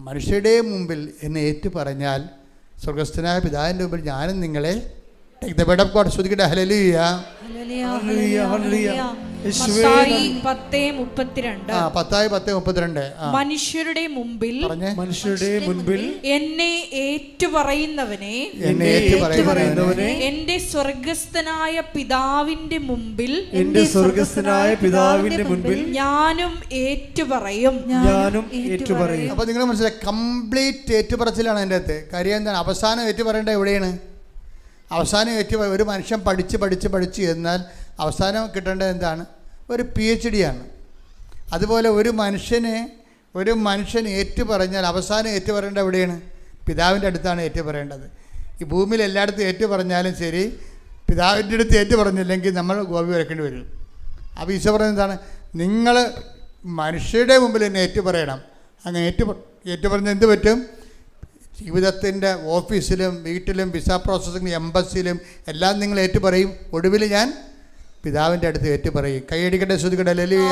മനുഷ്യരുടെ മുമ്പിൽ എന്നെ ഏറ്റു പറഞ്ഞാൽ സ്വർഗസ്ഥനായ പിതാവിൻ്റെ മുമ്പിൽ ഞാനും നിങ്ങളെ Take the word of God. ശ്രുതിക്കട്ടെ. ഹല്ലേലൂയ. മത്തായി 10:32. മനുഷ്യരുടെ മുമ്പിൽ എന്നെ ഏറ്റുപറയുന്നവനെ എന്റെ സ്വർഗസ്ഥനായ പിതാവിന്റെ മുമ്പിൽ ഞാനും ഏറ്റുപറയും. അപ്പൊ നിങ്ങൾ മനസ്സിലായി, കംപ്ലീറ്റ് ഏറ്റുപറച്ചിലാണ് അതിൻ്റെ അകത്ത്. കാര്യം എന്താണ്? അവസാനം ഏറ്റുപറയേണ്ടത് എവിടെയാണ്? അവസാനം ഒരു മനുഷ്യൻ പഠിച്ച് എന്നാൽ അവസാനം കിട്ടേണ്ടത് എന്താണ്? ഒരു PhD ആണ്. അതുപോലെ ഒരു മനുഷ്യൻ ഏറ്റുപറഞ്ഞാൽ അവസാനം ഏറ്റുപറയേണ്ടത് എവിടെയാണ്? പിതാവിൻ്റെ അടുത്താണ് ഏറ്റുപറയേണ്ടത്. ഈ ഭൂമിയിൽ എല്ലായിടത്തും ഏറ്റുപറഞ്ഞാലും ശരി, പിതാവിൻ്റെ അടുത്ത് ഏറ്റുപറഞ്ഞില്ലെങ്കിൽ നമ്മൾ ഗോപി വരക്കേണ്ടി വരും. അപ്പോൾ ഈശോ പറയുന്നത് എന്താണ്? നിങ്ങൾ മനുഷ്യരുടെ മുമ്പിൽ എന്നെ ഏറ്റുപറയണം. അങ്ങനെ ഏറ്റുപറഞ്ഞാൽ എന്ത് പറ്റും? ജീവിതത്തിൻ്റെ ഓഫീസിലും വീട്ടിലും വിസ പ്രോസസ്സിംഗ് എംബസിയിലും എല്ലാം നിങ്ങൾ ഏറ്റുപറയും. ഒടുവിൽ ഞാൻ പിതാവിൻ്റെ അടുത്ത് ഏറ്റുപറയും. കൈയടിക്കട്ടെ, ശ്രുതിക്കട്ടെ. ഹല്ലേലൂയ.